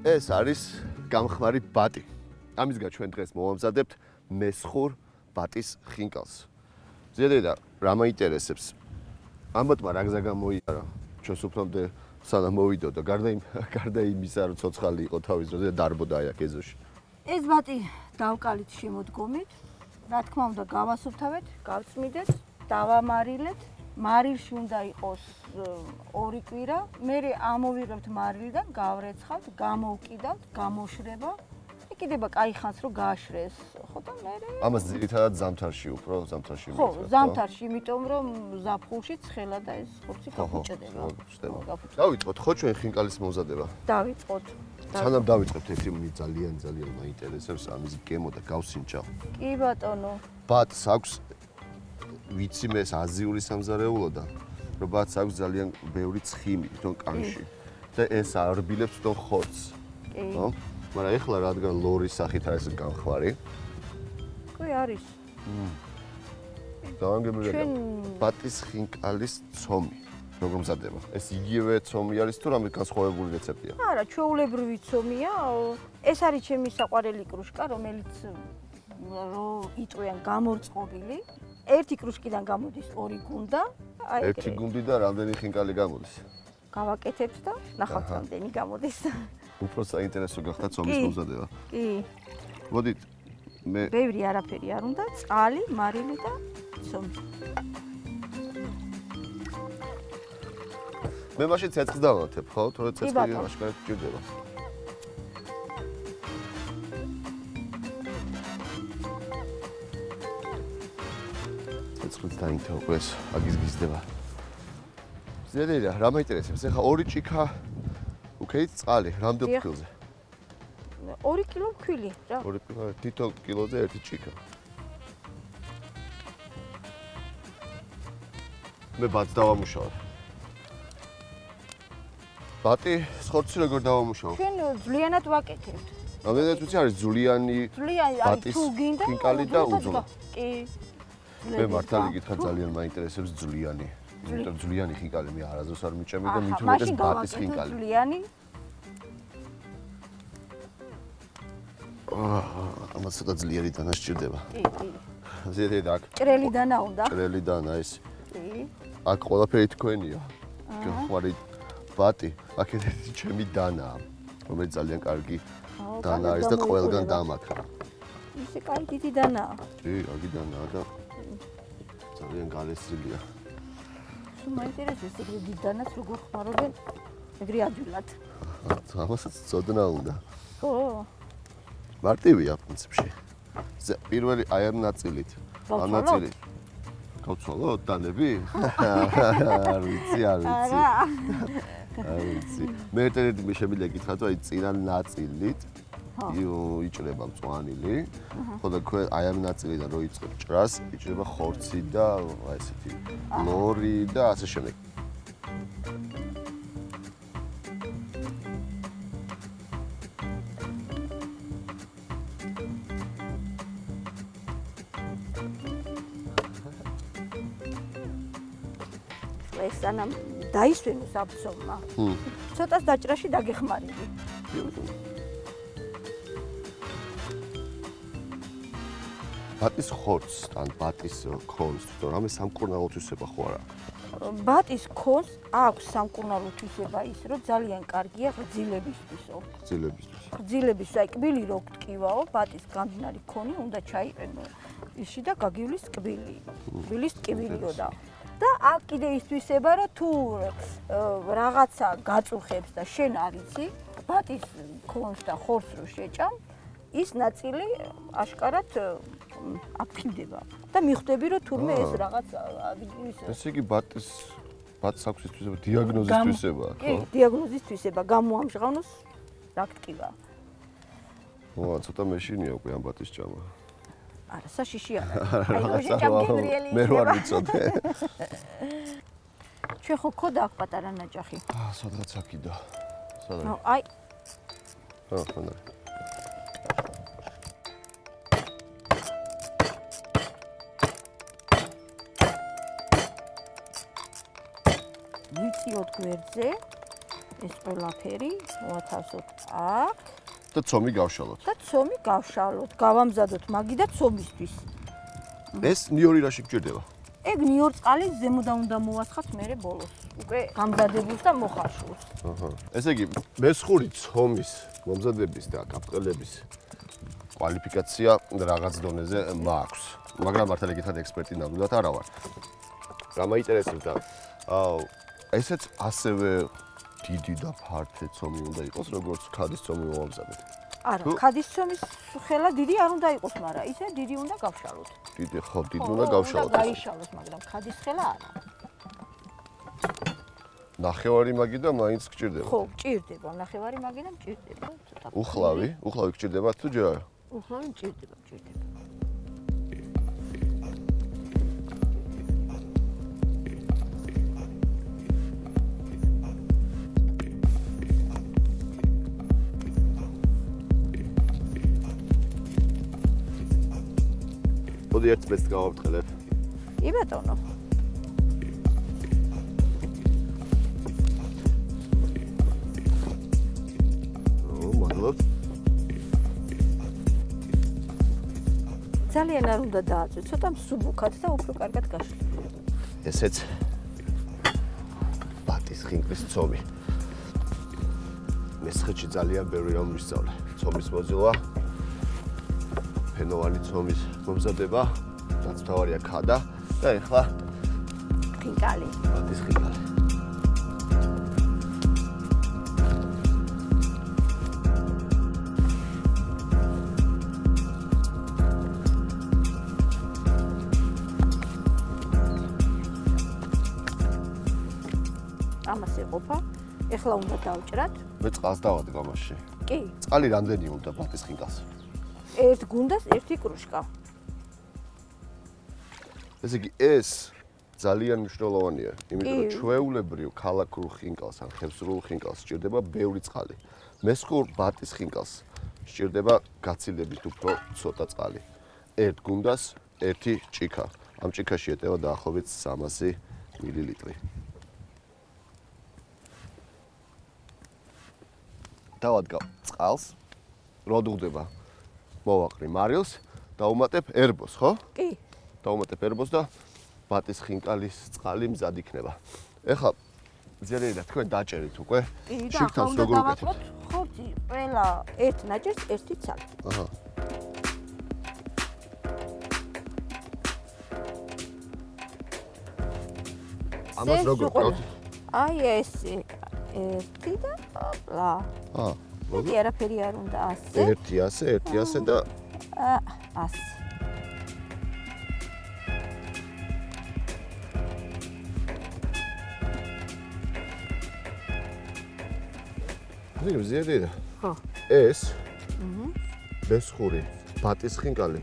ეს არის გამხმარი ბატი. ამისგან ჩვენ დღეს მოვამზადებთ მესხურ ბატის ხინკალს. ზედედა რა მაინტერესებს? ამბატმა რა გზა გამოიარა ჩვენს უფრომდე სანამ მოვიდო და გარდა იმისა რომ ცოცხალი იყო თავის დროზე დარბოდა აი აქ ეზოში. ეს ბატი დავკალით შემოდგომით. რა თქმა უნდა გავასუფთავეთ, გავწმიდეთ, დავამარილეთ. მარილში უნდა იყოს 2 კვირა. მერე ამოვიღებთ მარილიდან, გავრეცხავთ, გამოვკიდავთ, გამოშრება. იქნება კაი ხანს რომ გააშრეს, ხო და მერე ამას ძირითადად ზამთარში უფრო ზამთარში ხო, ზამთარში, იმიტომ რომ ზაფხულში ცხელა და ეს ხორცი გაფუჭდება. დავიწყოთ ხო ჩვენ ხინკალის მომზადება? დავიწყოთ. სანამ დავიწყებთ ერთი ძალიან მაინტერესებს ამის გემო და გავსინჯავ. კი ბატონო. ბატს აქვს ვიცი მე ეს აზიური სამზარეულო და რომ ბატს აქვს ძალიან ბევრი ცხიმი თვითონ კანში და ეს არბილებს თვითონ ხორცს. კი. ხო? მაგრამ ეხლა რადგან ლორის სახით არის გამხმარი. კი არის. დავანგებია ბატის ხინკალის ცომი. როგორ მზადდება? ეს იგივე ცომი არის თუ რამე განსხვავებული რეცეპტია? არა, ჩვეულებრივი ცომია. ეს არის ჩემი საყვარელი კრუშკა, რომელიც იტყვიან გამორწყობილი. ერთი კრუშკიდან გამოდის 2 გუნდა. ერთი გუნდი და რამდენი ხინკალი გამოდის? გავაკეთებთ და ნახავთ რამდენი გამოდის. უფრო საინტერესო გახდა ცომის მომზადება. კი. მოდით მე ბევრი არაფერი არ უნდა, წყალი, მარილი და ცომი. მე მაშინ ცეცხლს დავანათებ, ხო? თორე ცეცხლი აშკარად გჭირდება. ცეცხლს დაინთო ეს აგიზგიზდება. ზედედა რა მაინტერესებს? ეხა 2 ჭიქა უკეთ წყალი, რამდენ ფქვილზე? 2 კილო ფქვილი რა. 2 კილო, თითო კილოზე 1 ჭიქა. მე ბატს დავამუშავებ. ბატი ხორცი როგორ დავამუშავებ? ჩვენ ძლიანად ვაკეთებთ. რამდენად ვიცი არის ძულიანი ბატის თუ გინდა ხინკალი და უძლა. კი. მე მართალი გითხრა ძალიან მაინტერესებს ძულიანი. იმიტომ ძულიანი ხინკალი მე არასდროს არ მიჭამე და მით უმეტეს ბატის ხინკალი. ძულიანი. ამას ცოტა ძლიერი დანა სჭირდება. კი, კი. ზედედა აქ. ჭრელი დანა უნდა. ჭრელი დანა ეს. კი. აქ ყველაფერი თქვენია. გამხმარი ბატი, აქ ერთი ჩემი დანაა, რომელიც ძალიან კარგი დანა არის და ყველგან დამაქრა. ისე კაი დიდი დანაა. კი, კარგი დანაა და ძალიან გალესილია. სულ მაინტერესებს ეგრე დიდი დანას როგორ ხმარობენ ეგრე ადვილად. ამასაც წოდნა უნდა. ხო. მარტივია პრინციპში. პირველი აი ამ ნაწილით. ამ ნაწილით. გავცვალოთ დანები? არ ვიცი. არ ვიცი. მე ერთ-ერთი მე შემიძლია გითხრათ, აი წინა ნაწილით იჭრება მწვანილი. ხო და აი ამ ნაწილიდან რო იწყებ ჭრას, იჭრება ხორცი და აი ესეთი ლორი და ასე შემდეგ. ეს სანამ დაისვენოს აბსოლმა. ცოტას დაჭრაში დაგეხმარები. ბატის ხორცს ან ბატის ქონს თვითონ რამე სამკურნალო თვისება ხო არა? ბატის ქონს აქვს სამკურნალო თვისება ის, რომ ძალიან კარგია გრძილებისთვისო. გრძილებისთვის. გრძილების, აი კბილი რო გტკივაო, ბატის გამდნარი ქონი უნდა ჩაიყენო ისში და გაგივლის კბილი. კბილის ტკივილიო და აქ კიდე ის თვისება, რომ თუ რაღაცა გაწუხებს და შენ არ იცი, ბატის ქონს და ხორცს რო შეჭამ, ის ნაწილი აშკარად აფრინდება და მიხვდები, რომ თურმე ეს რაღაც ის ესე იგი ბატს აქვს ის თვისება, დიაგნოზის თვისება, ხო? კი, დიაგნოზის თვისება, გამოამჟღავნოს რა გტკივა. ვა, ცოტა მეშინია უკვე ამ ბატის ჭამა. არა, საშიში არა. აი, როჟე ჭამგებრიელი. მე რო არ ვიცოდე. ჩვენ ხო ქოდა აქვს პატარა ნაჭახი. სადღაც აქიდა. სადღაც. ნო, აი. ხო, ხანდა. ვიწიოთ გვერდზე. ეს ყველაფერი მოათავსოთ აქ და ცომი გავშალოთ. და ცომი გავშალოთ. გავამზადოთ მაგი და ცომისთვის. ეს ნიორი რაში გჭირდება? ეგ ნიორ წყალი ზემოდან უნდა მოვასხათ მერე ბოლოს. უკვე გამზადებულს და მოხარშულს. აჰა. ესე იგი, მესხური ცომის მომზადების და გაბრწყინების კვალიფიკაცია რაღაც დონეზე მაქვს. მაგრამ მართალი გითხრათ ექსპერტი ნამდვილად არა ვარ. რა მაინტერესებდა? ესეც ასევე დიდი და ფართე ცომი უნდა იყოს, როგორც ქადის ცომი მომზადეთ. არა, ქადის ცომის ხელა დიდი არ უნდა იყოს, მაგრამ ისე დიდი უნდა გავშალოთ. დიდი ხო, დიდი უნდა გავშალოთ. უნდა გაიშალოს, მაგრამ ქადის ხელა არა. ნახევარი მაგი და მაინც გჭირდება. ხო, გჭირდება, ნახევარი მაგი და გჭირდება. უხლავი გჭირდება თუ ჯერ არა? უხლავი გჭირდება. მოდი ერთ წელს გავავტყელებ. კი ბატონო. მადლობ. ძალიან არ უნდა დააწვე, ცოტა მსუბუქად და უფრო კარგად გაშლი. ესეც ბატის ხინკლის ცომი. მესხეთში ძალიან ბევრი რამ ვისწავლე. ცომის მოძილვა, ფენოვანი ცომის მომზადება, რაც თავარია ქადა და ეხლა ხინკალი. ბატის ხინკალი. ამას ეყოფა. ეხლა უნდა დავჭრათ. მე წყალს დავადი გამაში. კი. წყალი რამდენი უნდა ბატის ხინკალს? ერთ გუნდას ერთი კრუშკა. ესე იგი ეს ძალიან მნიშვნელოვანია, იმიტომ რომ ჩვეულებრივ ქალაქურ ხინკალს ან ხევსურულ ხინკალს სჭირდება ბევრი წყალი. მესხურ ბატის ხინკალს სჭირდება გაცილებით უფრო ცოტა წყალი. ერთ გუნდას ერთი ჭიქა. ამ ჭიქაში ეტევა დაახლოებით 300 მილილიტრი. დავადგავ წყალს, როდუღდება მოვაყრი მარილს, დავუმატებ ერბოს, ხო? კი. დავუმატებ ერბოს და ბატის ხინკალის წყალი მზად იქნება. ეხლა ზერედა თქვენ დაჭერით უკვე. შიგთავს როგორ უკეთებთ? ხორცი ყველა ერთ ნაჭერს ერთი ცალი. აჰა. ამას როგორ ვყავთ? აი ესე ერთი და ოპლა. მოდი არაფერი არ უნდა ასე. ერთი ასე და ასე. ზერედა. ხო. ეს მესხური ბატის ხინკალი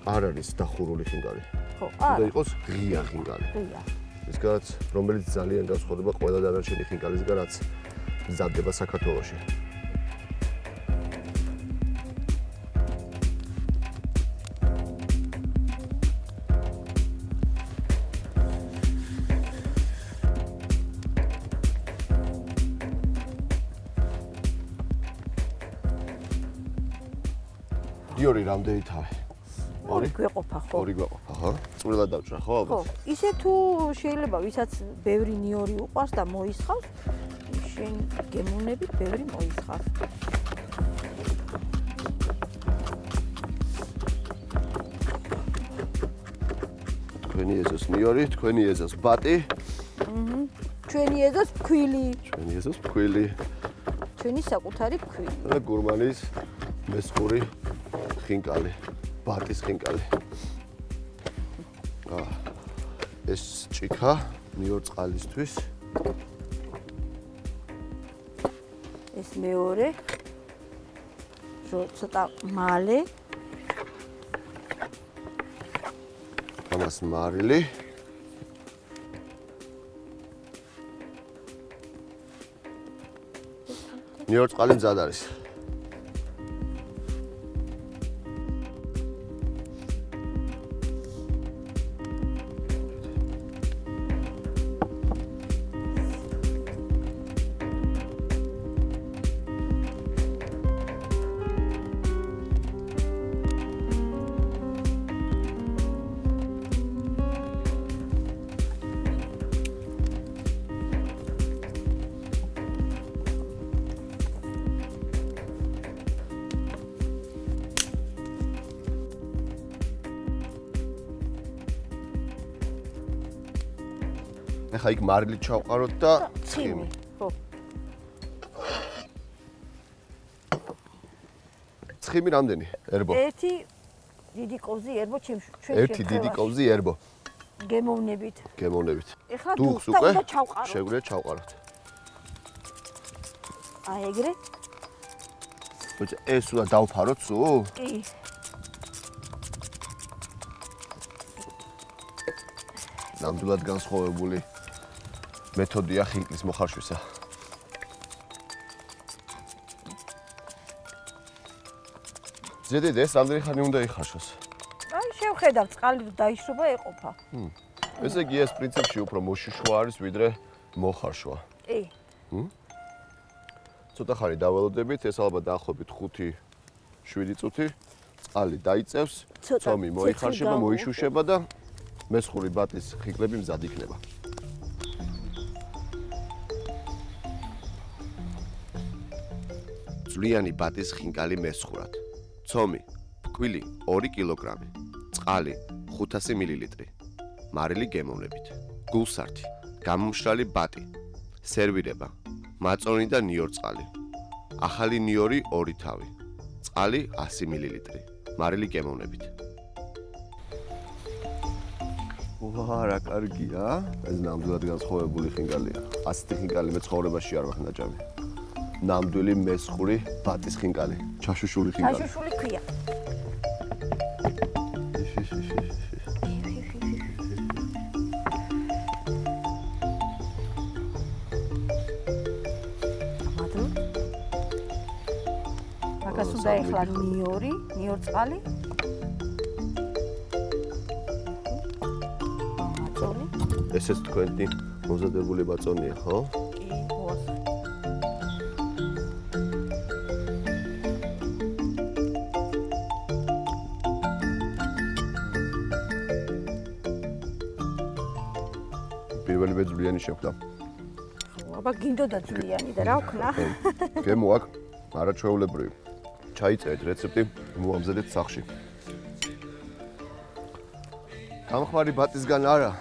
არ არის დახურული ხინკალი. ხო, არა. უნდა იყოს ღია ხინკალი. ღია. ისგაც რომელიც ძალიან განსხვავდება ყველა დანარჩენი ხინკალისგან, რაც მზადდება საქართველოში. ორი რამდენი თავი? ორი გვეყოფა ხო? ორი გვეყოფა, ხო? წვრილად დავჭრა, ხო? ხო, ისე თუ შეიძლება ვისაც ბევრი ნიორი უყვარს და მოისხავს, შენ გემოვნებით ბევრი მოისხავს. თქვენი ეზოს ნიორი, თქვენი ეზოს ბატი. ჩვენი ეზოს ფქვილი. ჩვენი ეზოს ფქვილი. ჩვენი საკუთარი ფქვილი. და გურმანის მესხური ხინკალი, ბატის ხინკალი. ეს ჭიქა ნიორ წყალისთვის. ეს მეორე. ცოტა მალე. ამას მარილი. ნიორ წყალი მზად არის. ეხლა იქ მარილი ჩავყაროთ და ცხიმი. ხო. ცხიმი რამდენი? ერბო. ერთი დიდი კოვზი ერბო ჩვენ ერთი დიდი კოვზი ერბო. გემოვნებით. გემოვნებით. ეხლა დუხს დუხს და უკვე უნდა ჩავყაროთ. შეგვიძლია ჩავყაროთ. აი ეგრე? ეს უნდა დავფაროთ სულ? კი. ნამდვილად განსხვავებული მეთოდია ხინკლის მოხარშვისა. ზედეთ ეს რამდენი ხანი უნდა იხარშოს? აი შევხედავ, წყალი დაიშრობა ეყოფა. ესე იგი ეს პრინციპში უფრო მოშუშვა არის ვიდრე მოხარშვა. კი. ცოტა ხანი დაველოდებით, ეს ალბათ დაახლოებით 5-7 წუთი. წყალი დაიწევს, ცომი მოიხარშება, მოიშუშება და მესხური ბატის ხინკლები მზად იქნება. ძვლიანი ბატის ხინკალი მესხურად. ცომი, ფქვილი 2 კილოგრამი, წყალი 500 მილილიტრი, მარილი გემოვნებით, გულსართი, გამომშრალი ბატი, სერვირება, მაწონი და ნიორწყალი, ახალი ნიორი 2 თავი, წყალი 100 მილილიტრი, მარილი გემოვნებით. ვა, რა კარგია, ეს ნამდვილად განსხვავებული ხინკალია. ასეთი ხინკალი მე ცხოვრებაში არ ვახ ნაჭამი. ნამდვილი მესხური ბატის ხინკალი, ჩაშუშული ხინკალი. ჩაშუშული ქვია. მაგას უნდა ეხლა ნიორწყალი. მაწონი. ესეც თქვენი მომზადებული ბაწონია, ხო? კი, მოას. პირველი ძვლიანი შეხვდა. აბა გინდოდა ძვლიანი და რა ვქნა? გემო აქ არაჩვეულებრივი. ჩაიწერეთ რეცეპტი, მოამზადეთ სახლში. გამხმარი ბატისგან არა,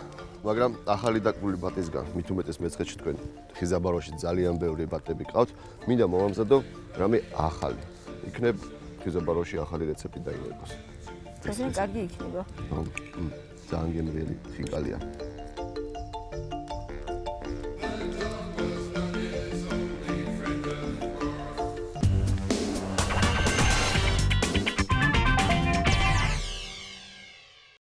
მაგრამ ახალი დაკრული ბატისგან, მით უმეტეს მეცხეთში თქვენ ხიზაბაროში ძალიან ბევრი ბატები ყავთ, მინდა მომამზადო რამე ახალი. იქნებ ხიზაბაროში ახალი რეცეპტი დაინერგოს. ძალიან კარგი იქნება. ძალიან გემრიელი ხინკალია.